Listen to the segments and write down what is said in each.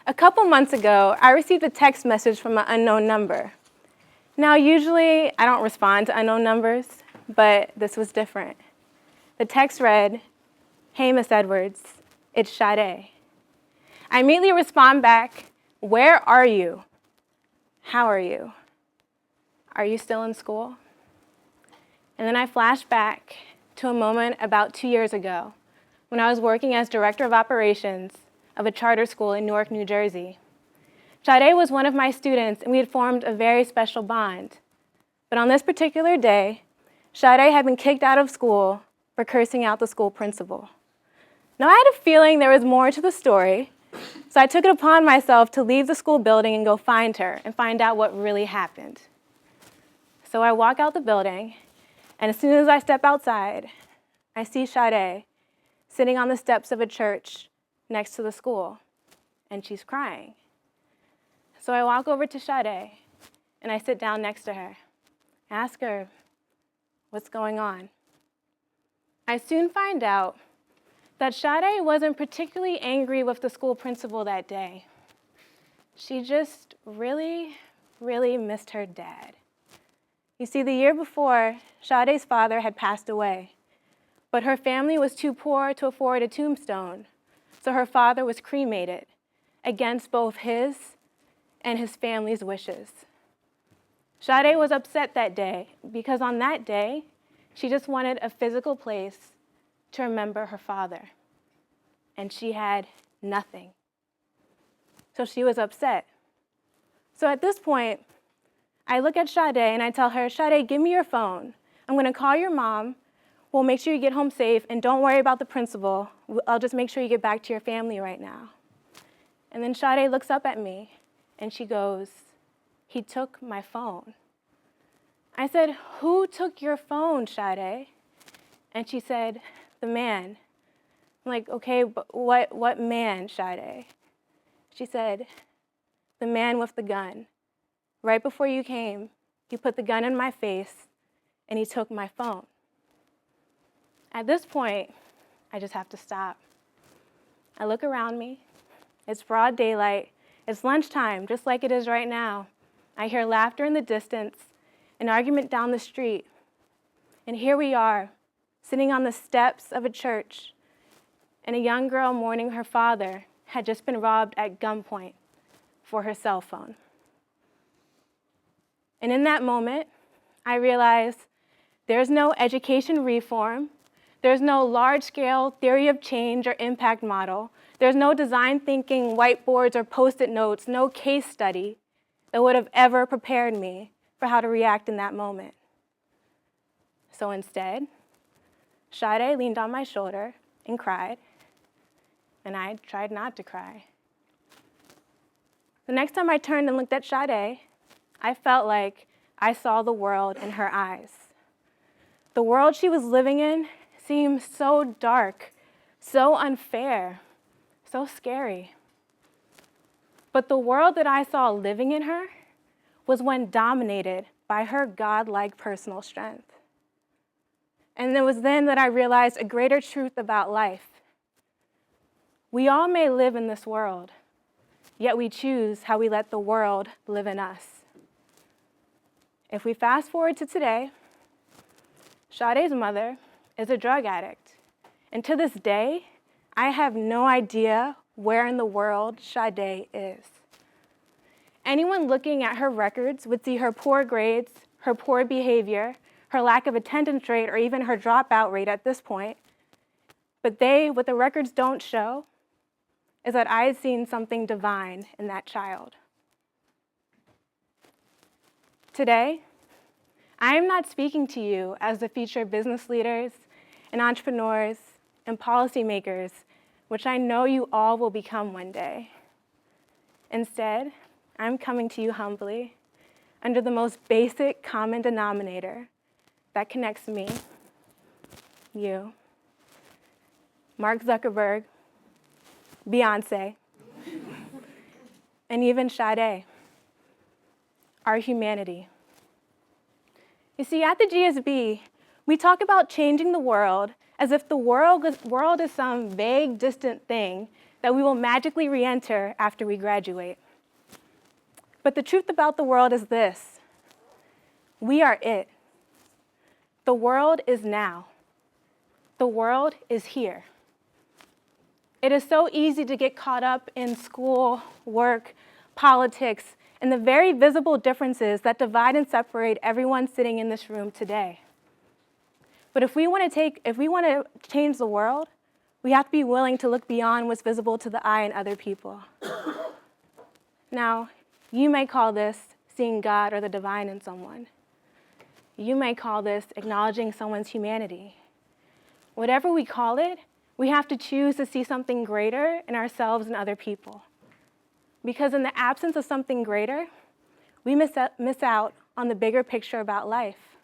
A couple months ago, I received a text message from an unknown number. Now, usually I don't respond to unknown numbers, but this was different. The text read, "Hey, Miss Edwards, it's Sade." I immediately respond back, "Where are you? How are you? Are you still in school?" And then I flash back to a moment about 2 years ago when I was working as director of operations of a charter school in Newark, New Jersey. Sade was one of my students, and we had formed a very special bond. But on this particular day, Sade had been kicked out of school for cursing out the school principal. Now, I had a feeling there was more to the story, so I took it upon myself to leave the school building and go find her and find out what really happened. So I walk out the building, and as soon as I step outside, I see Sade sitting on the steps of a church next to the school, and she's crying. So I walk over to Sade, and I sit down next to her. I ask her, "What's going on?" I soon find out that Sade wasn't particularly angry with the school principal that day. She just really, really missed her dad. You see, the year before, Sade's father had passed away, but her family was too poor to afford a tombstone, so her father was cremated against both his and his family's wishes. Sade was upset that day because on that day, she just wanted a physical place to remember her father, and she had nothing. So she was upset. So at this point, I look at Sade and I tell her, "Sade, give me your phone. I'm going to call your mom. We'll make sure you get home safe, and don't worry about the principal. I'll just make sure you get back to your family right now." And then Sade looks up at me and she goes, "He took my phone." I said, "Who took your phone, Sade?" And she said, "The man." I'm like, "Okay, but what man, Sade?" She said, "The man with the gun. Right before you came, he put the gun in my face and he took my phone." At this point, I just have to stop. I look around me. It's broad daylight. It's lunchtime, just like it is right now. I hear laughter in the distance, an argument down the street. And here we are, sitting on the steps of a church, and a young girl mourning her father had just been robbed at gunpoint for her cell phone. And in that moment, I realized there's no education reform, there's no large-scale theory of change or impact model, there's no design thinking whiteboards or Post-it notes, no case study that would have ever prepared me for how to react in that moment. So instead, Sade leaned on my shoulder and cried, and I tried not to cry. The next time I turned and looked at Sade, I felt like I saw the world in her eyes. The world she was living in seemed so dark, so unfair, so scary. But the world that I saw living in her was one dominated by her godlike personal strength. And it was then that I realized a greater truth about life. We all may live in this world, yet we choose how we let the world live in us. If we fast forward to today, Sade's mother is a drug addict. And to this day, I have no idea where in the world Sade is. Anyone looking at her records would see her poor grades, her poor behavior, her lack of attendance rate, or even her dropout rate at this point. But what the records don't show is that I had seen something divine in that child. Today, I am not speaking to you as the future business leaders and entrepreneurs and policymakers, which I know you all will become one day. Instead, I'm coming to you humbly under the most basic common denominator that connects me, you, Mark Zuckerberg, Beyonce, and even Sade, our humanity. You see, at the GSB, we talk about changing the world as if the world is some vague, distant thing that we will magically re-enter after we graduate. But the truth about the world is this: we are it. The world is now. The world is here. It is so easy to get caught up in school, work, politics, and the very visible differences that divide and separate everyone sitting in this room today. But if we want to change the world, we have to be willing to look beyond what's visible to the eye and other people. Now, you may call this seeing God or the divine in someone. You may call this acknowledging someone's humanity. Whatever we call it, we have to choose to see something greater in ourselves and other people. Because in the absence of something greater, we miss out on the bigger picture about life.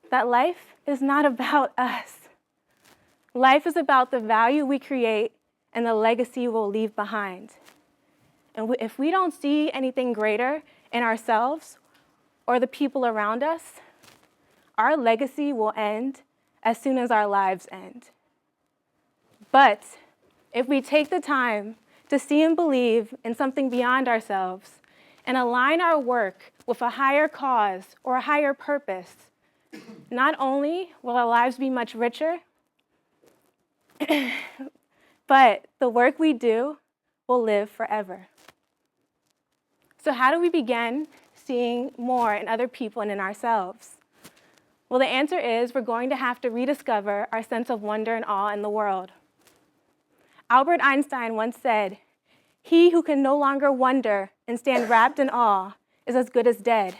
That life is not about us. Life is about the value we create and the legacy we'll leave behind. And if we don't see anything greater in ourselves or the people around us, our legacy will end as soon as our lives end. But if we take the time to see and believe in something beyond ourselves and align our work with a higher cause or a higher purpose, not only will our lives be much richer, but the work we do will live forever. So how do we begin seeing more in other people and in ourselves? Well, the answer is we're going to have to rediscover our sense of wonder and awe in the world. Albert Einstein once said, "He who can no longer wonder and stand wrapped in awe is as good as dead.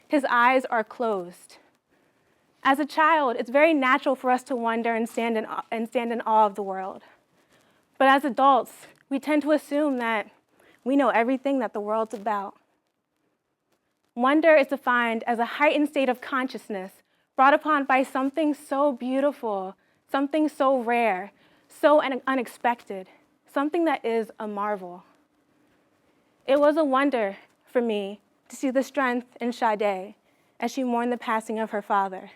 His eyes are closed." As a child, it's very natural for us to wonder and stand in awe of the world. But as adults, we tend to assume that we know everything that the world's about. Wonder is defined as a heightened state of consciousness brought upon by something so beautiful, something so rare, so unexpected, something that is a marvel. It was a wonder for me to see the strength in Sade as she mourned the passing of her father.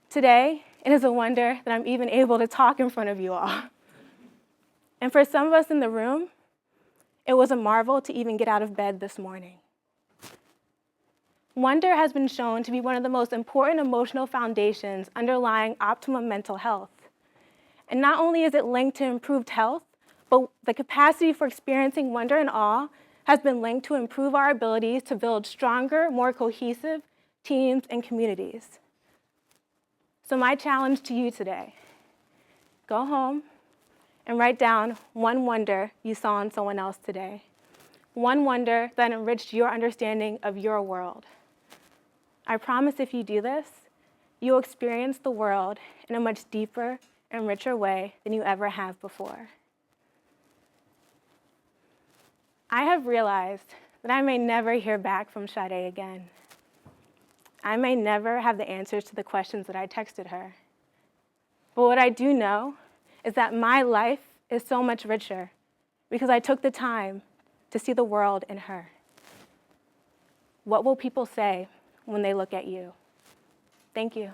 Today, it is a wonder that I'm even able to talk in front of you all. And for some of us in the room, it was a marvel to even get out of bed this morning. Wonder has been shown to be one of the most important emotional foundations underlying optimum mental health. And not only is it linked to improved health, but the capacity for experiencing wonder and awe has been linked to improve our abilities to build stronger, more cohesive teams and communities. So my challenge to you today, go home and write down one wonder you saw in someone else today. One wonder that enriched your understanding of your world. I promise if you do this, you'll experience the world in a much deeper and richer way than you ever have before. I have realized that I may never hear back from Sade again. I may never have the answers to the questions that I texted her. But what I do know is that my life is so much richer because I took the time to see the world in her. What will people say when they look at you? Thank you.